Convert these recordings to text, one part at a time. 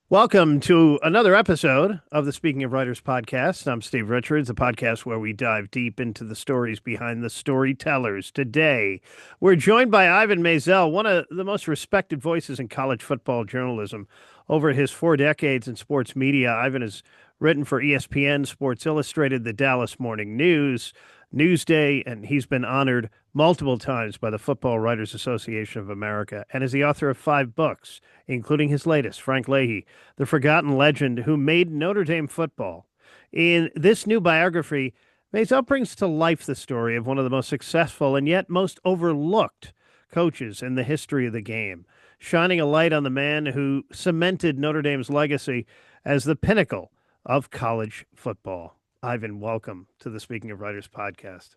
Welcome to another episode of the Speaking of Writers podcast. I'm Steve Richards, a podcast where we dive deep into the stories behind the storytellers. Today, we're joined by Ivan Maisel, one of the most respected voices in college football journalism. Over his 4 decades in sports media, Ivan has written for ESPN, Sports Illustrated, the Dallas Morning News, Newsday, and he's been honored multiple times by the Football Writers Association of America and is the author of 5 books, including his latest, Frank Leahy, the forgotten legend who made Notre Dame football. In this new biography, Maisel brings to life the story of one of the most successful and yet most overlooked coaches in the history of the game, shining a light on the man who cemented Notre Dame's legacy as the pinnacle of college football. Ivan, welcome to the Speaking of Writers podcast.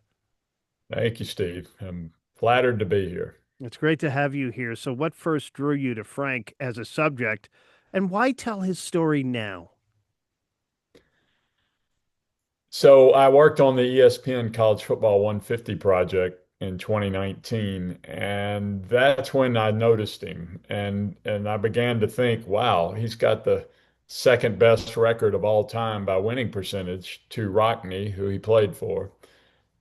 Thank you, Steve. I'm flattered to be here. It's great to have you here. So, what first drew you to Frank as a subject, and why tell his story now? So I worked on the ESPN College Football 150 project in 2019, and that's when I noticed him, and I began to think, wow, he's got the second best record of all time by winning percentage to Rockne, who he played for.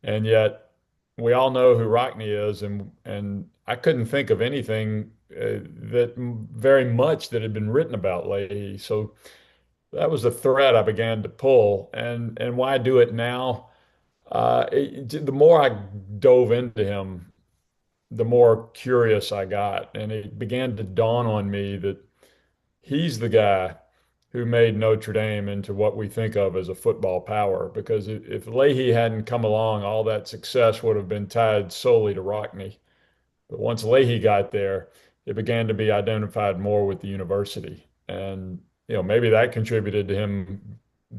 And yet we all know who Rockne is, and I couldn't think of anything that very much that had been written about Leahy. So that was the thread I began to pull. And why do it now? The more I dove into him, the more curious I got, and it began to dawn on me that he's the guy who made Notre Dame into what we think of as a football power. Because if Leahy hadn't come along, all that success would have been tied solely to Rockne. But once Leahy got there, it began to be identified more with the university. And, maybe that contributed to him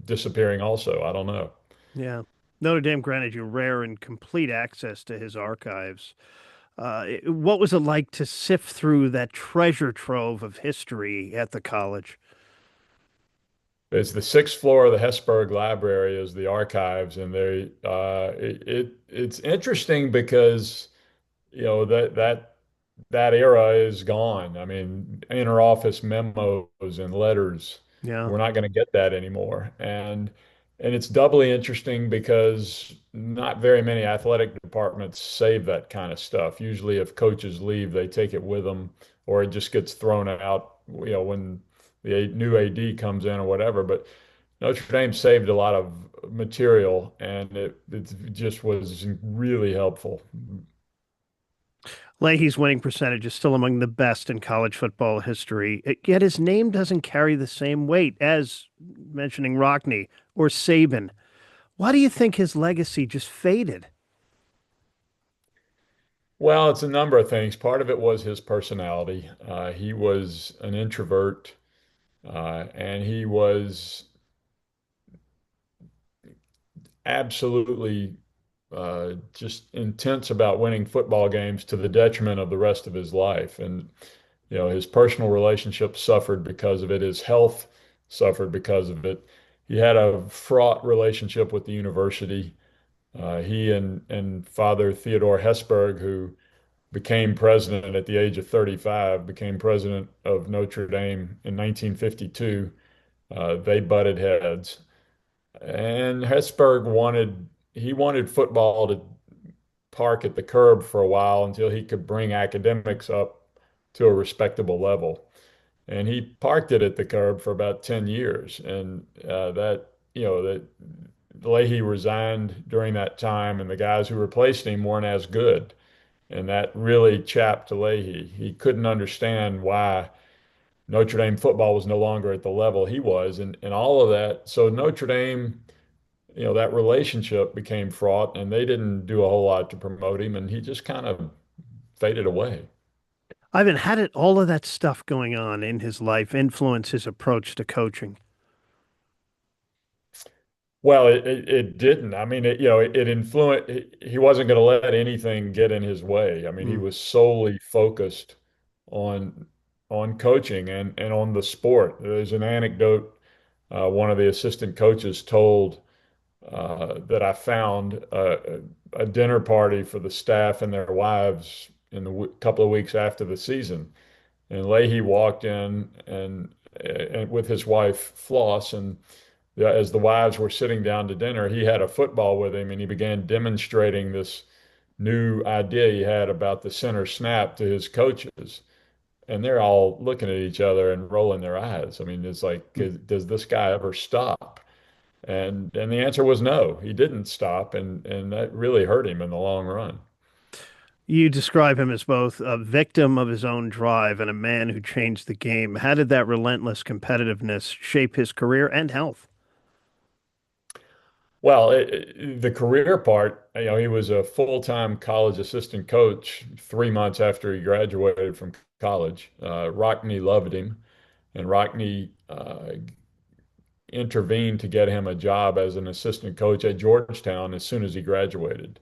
disappearing also. I don't know. Yeah. Notre Dame granted you rare and complete access to his archives. What was it like to sift through that treasure trove of history at the college? It's the sixth floor of the Hesburgh Library is the archives, and it's interesting because that era is gone. I mean, interoffice memos and letters, Yeah. we're not going to get that anymore. And it's doubly interesting because not very many athletic departments save that kind of stuff. Usually, if coaches leave, they take it with them, or it just gets thrown out, when the new AD comes in or whatever. But Notre Dame saved a lot of material, and it just was really helpful. Leahy's winning percentage is still among the best in college football history, yet his name doesn't carry the same weight as mentioning Rockne or Saban. Why do you think his legacy just faded? Well, it's a number of things. Part of it was his personality. He was an introvert, and he was absolutely just intense about winning football games to the detriment of the rest of his life. And, his personal relationships suffered because of it. His health suffered because of it. He had a fraught relationship with the university. He and Father Theodore Hesburgh, who became president at the age of 35, became president of Notre Dame in 1952. They butted heads, and Hesburgh wanted football to park at the curb for a while until he could bring academics up to a respectable level. And he parked it at the curb for about 10 years. And that Leahy resigned during that time, and the guys who replaced him weren't as good. And that really chapped Leahy. He couldn't understand why Notre Dame football was no longer at the level he was, and all of that. So Notre Dame, that relationship became fraught, and they didn't do a whole lot to promote him, and he just kind of faded away. Ivan, how did all of that stuff going on in his life influence his approach to coaching? Well, it didn't. I mean, it influenced. He wasn't going to let anything get in his way. I mean, he Mm, was solely focused on on coaching and on the sport. There's an anecdote one of the assistant coaches told that I found a dinner party for the staff and their wives in the couple of weeks after the season. And Leahy walked in and with his wife Floss. And as the wives were sitting down to dinner, he had a football with him, and he began demonstrating this new idea he had about the center snap to his coaches. And they're all looking at each other and rolling their eyes. I mean, it's like, does this guy ever stop? And the answer was no, he didn't stop, and that really hurt him in the long run. You describe him as both a victim of his own drive and a man who changed the game. How did that relentless competitiveness shape his career and health? Well, the career part, he was a full-time college assistant coach 3 months after he graduated from college. Rockne loved him, and Rockne intervened to get him a job as an assistant coach at Georgetown as soon as he graduated.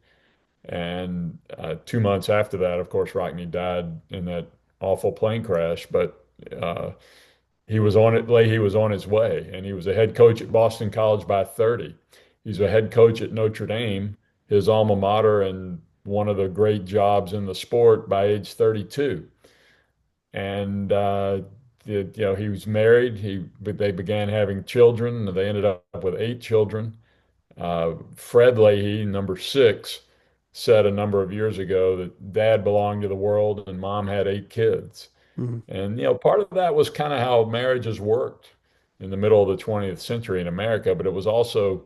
And 2 months after that, of course, Rockne died in that awful plane crash. But he was on it. Leahy was on his way, and he was a head coach at Boston College by 30. He's a head coach at Notre Dame, his alma mater, and one of the great jobs in the sport by age 32. And he was married. They began having children. They ended up with 8 children. Fred Leahy, number 6, said a number of years ago that dad belonged to the world and mom had 8 kids. Mhm. And part of that was kind of how marriages worked in the middle of the 20th century in America, but it was also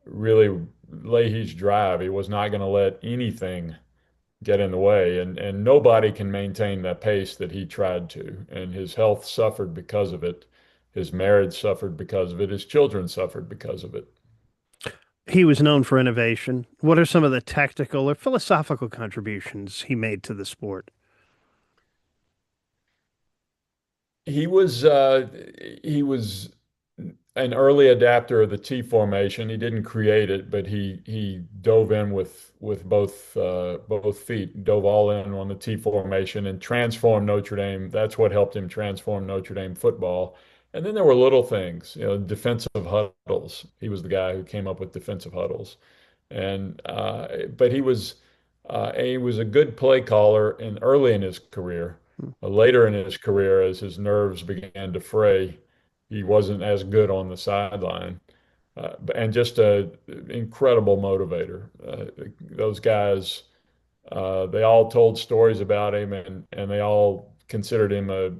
really Leahy's drive. He was not going to let anything get in the way, and nobody can maintain that pace that he tried to. And his health suffered because of it. His marriage suffered because of it. His children suffered because of it. He was known for innovation. What are some of the tactical or philosophical contributions he made to the sport? He was an early adapter of the T formation. He didn't create it, but he dove in with both feet, dove all in on the T formation and transformed Notre Dame. That's what helped him transform Notre Dame football. And then there were little things, defensive huddles. He was the guy who came up with defensive huddles, and but he was a good play caller in early in his career. Later in his career, as his nerves began to fray, he wasn't as good on the sideline. And just a incredible motivator. Those guys, they all told stories about him, and they all considered him a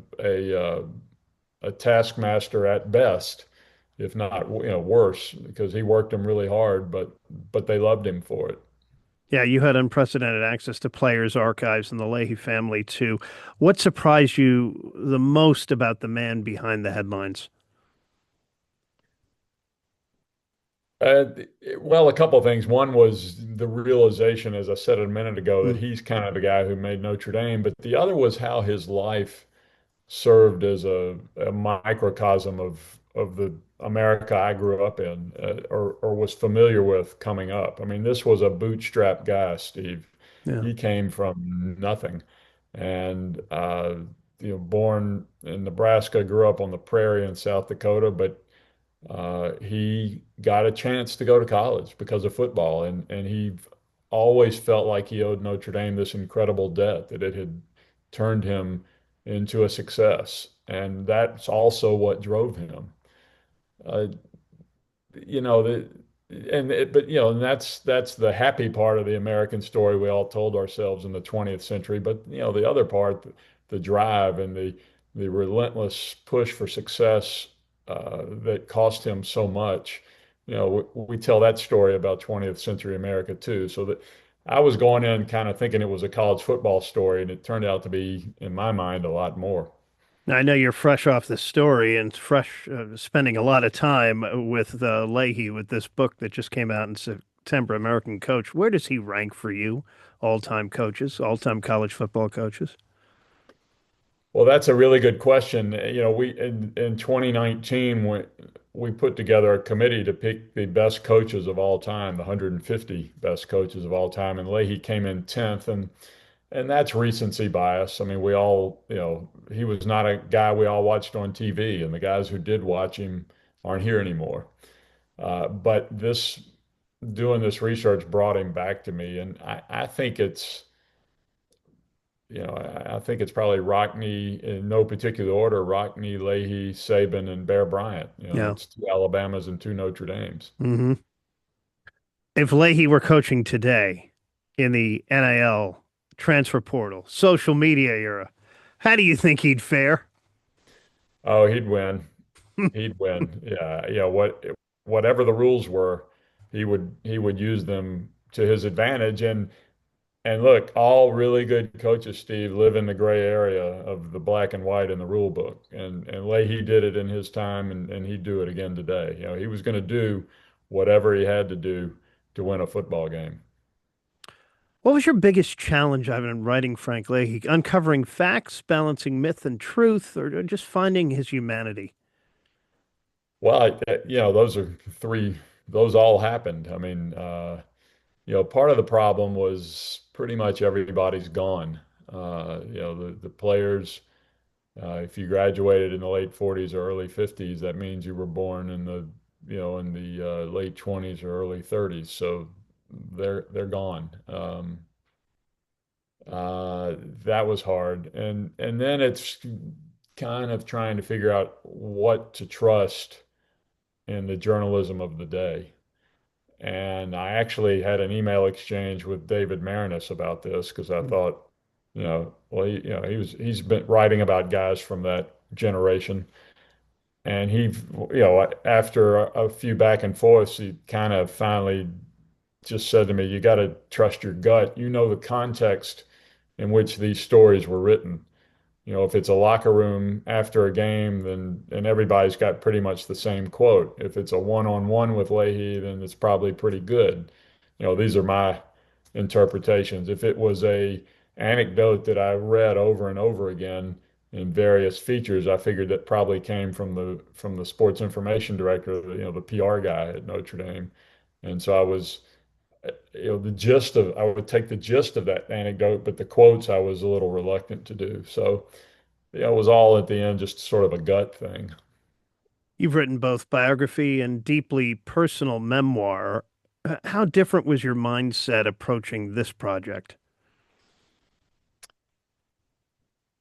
taskmaster at best, if not worse, because he worked them really hard, but they loved him for it. Yeah, you had unprecedented access to players' archives and the Leahy family too. What surprised you the most about the man behind the headlines? Uh, well, a couple of things. One was the realization, as I said a minute ago, that Mm, he's kind of the guy who made Notre Dame, but the other was how his life served as a microcosm of the America I grew up in, or was familiar with coming up. I mean, this was a bootstrap guy, Steve. yeah. He came from nothing, and born in Nebraska, grew up on the prairie in South Dakota, but he got a chance to go to college because of football, and he always felt like he owed Notre Dame this incredible debt, that it had turned him into a success, and that's also what drove him. Uh, you know the and it, but and that's the happy part of the American story we all told ourselves in the 20th century. But the other part, the drive and the relentless push for success that cost him so much. We tell that story about 20th century America too. So that I was going in kind of thinking it was a college football story, and it turned out to be, in my mind, a lot more. Now, I know you're fresh off the story and fresh, spending a lot of time with Leahy with this book that just came out in September, American Coach. Where does he rank for you, all-time coaches, all-time college football coaches? Well, that's a really good question. We in 2019 we put together a committee to pick the best coaches of all time, the 150 best coaches of all time, and Leahy came in 10th, and that's recency bias. I mean, we all, he was not a guy we all watched on TV, and the guys who did watch him aren't here anymore. But doing this research brought him back to me, and I think I think it's probably Rockne in no particular order, Rockne, Leahy, Saban, and Bear Bryant. Yeah. It's two Alabamas and two Notre Dames. Hmm. If Leahy were coaching today in the NIL transfer portal, social media era, how do you think he'd fare? Oh, he'd win. He'd win. Yeah, whatever the rules were, he would use them to his advantage. And look, all really good coaches, Steve, live in the gray area of the black and white in the rule book. And Leahy did it in his time, and he'd do it again today. He was going to do whatever he had to do to win a football game. What was your biggest challenge, Ivan, in writing Frank Leahy? Uncovering facts, balancing myth and truth, or just finding his humanity? Well, those are three. Those all happened. I mean, part of the problem was pretty much everybody's gone. The players. If you graduated in the late 40s or early 50s, that means you were born in the late 20s or early 30s. So they're gone. That was hard, and then it's kind of trying to figure out what to trust in the journalism of the day. And I actually had an email exchange with David Marinus about this because I thought, well, he's been writing about guys from that generation. And after a few back and forths, he kind of finally just said to me, "You got to trust your gut. You know the context in which these stories were written. If it's a locker room after a game, then and everybody's got pretty much the same quote. If it's a one-on-one with Leahy, then it's probably pretty good. These are my interpretations. If it was a anecdote that I read over and over again in various features, I figured that probably came from the sports information director, the PR guy at Notre Dame. And so I was, I would take the gist of that anecdote, but the quotes I was a little reluctant to do. So it was all at the end just sort of a gut thing. You've written both biography and deeply personal memoir. How different was your mindset approaching this project?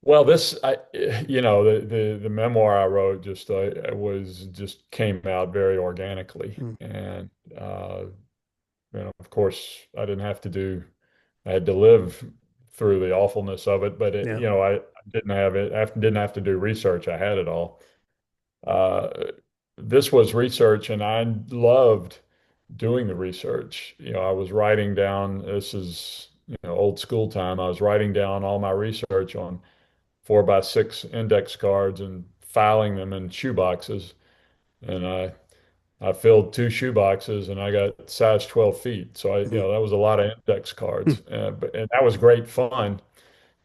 Well, the memoir I wrote just came out very organically, Mm. uh, of course, I had to live through the awfulness of it, but Yeah. I didn't have to do research. I had it all. Uh, this was research, and I loved doing the research. I was writing down, this is, old school time. I was writing down all my research on 4x6 index cards and filing them in shoe boxes. And I filled two shoe boxes and I got size 12 feet. So Mhm. that was a lot of index cards. And that was great fun.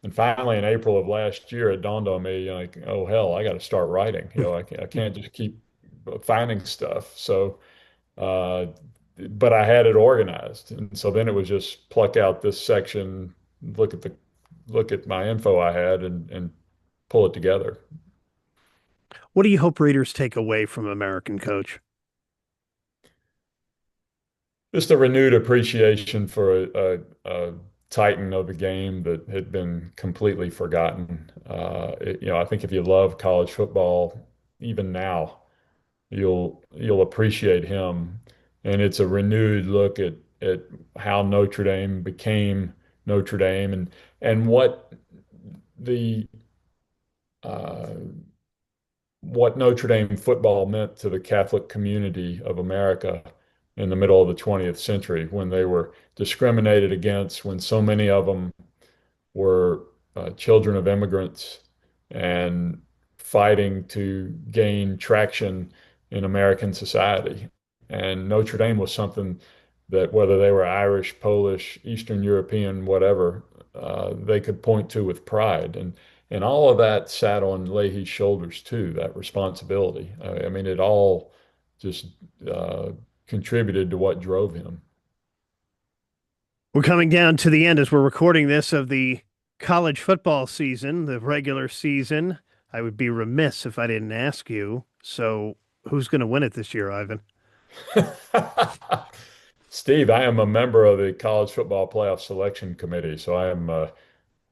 And finally, in April of last year, it dawned on me, like, oh hell, I got to start writing. I can't just keep finding stuff. So, uh, but I had it organized, and so then it was just pluck out this section, look at my info I had, and pull it together. What do you hope readers take away from American Coach? Just a renewed appreciation for a titan of the game that had been completely forgotten. I think if you love college football, even now, you'll appreciate him. And it's a renewed look at how Notre Dame became Notre Dame and the uh, what Notre Dame football meant to the Catholic community of America in the middle of the 20th century when they were discriminated against, when so many of them were children of immigrants and fighting to gain traction in American society. And Notre Dame was something that whether they were Irish, Polish, Eastern European, whatever, they could point to with pride. And all of that sat on Leahy's shoulders too, that responsibility. I mean, it all just uh, contributed to what drove him. We're coming down to the end as we're recording this of the college football season, the regular season. I would be remiss if I didn't ask you. So, who's going to win it this year, Ivan? Steve, I am a member of the College Football Playoff Selection Committee, so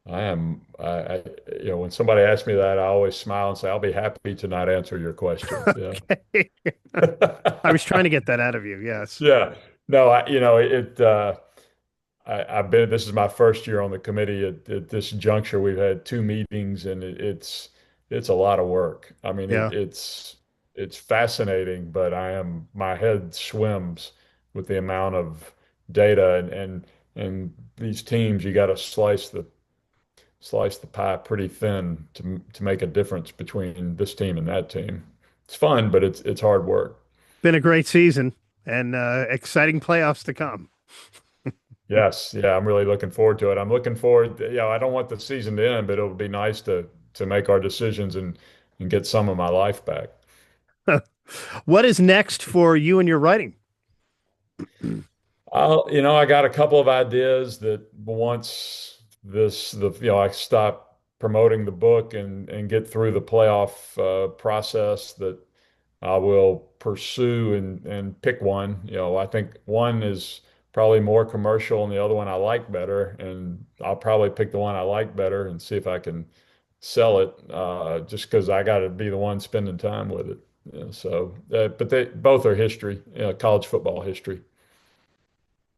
I am, when somebody asks me that, I always smile and say, I'll be happy to not answer your question. Yeah. Okay. I was trying to get that out of you. Yes. Yeah. No, I've been, this is my first year on the committee at this juncture. We've had two meetings and it's a lot of work. I mean, Yeah. it's fascinating, but my head swims with the amount of data and these teams, you got to slice the pie pretty thin to make a difference between this team and that team. It's fun, but it's hard work. Been a great season and exciting playoffs to come. Yes, yeah, I'm really looking forward to it. I'm looking forward, I don't want the season to end, but it'll be nice to make our decisions and get some of my life back. What is next for you and your writing? I got a couple of ideas that once I stop promoting the book and get through the playoff process that I will pursue and pick one. I think one is probably more commercial and the other one I like better, and I'll probably pick the one I like better and see if I can sell it. Just because I got to be the one spending time with it. But they both are history, college football history.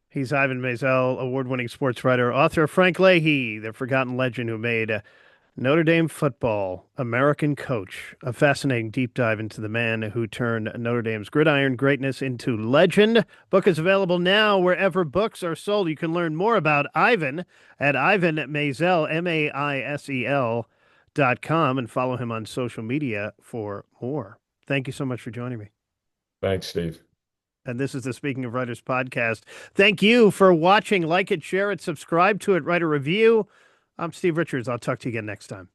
He's Ivan Maisel, award-winning sports writer, author of Frank Leahy, the forgotten legend who made Notre Dame football American coach. A fascinating deep dive into the man who turned Notre Dame's gridiron greatness into legend. Book is available now wherever books are sold. You can learn more about Ivan at Ivan Maisel, Maisel.com, and follow him on social media for more. Thank you so much for joining me. Thanks, Steve. And this is the Speaking of Writers podcast. Thank you for watching. Like it, share it, subscribe to it, write a review. I'm Steve Richards. I'll talk to you again next time.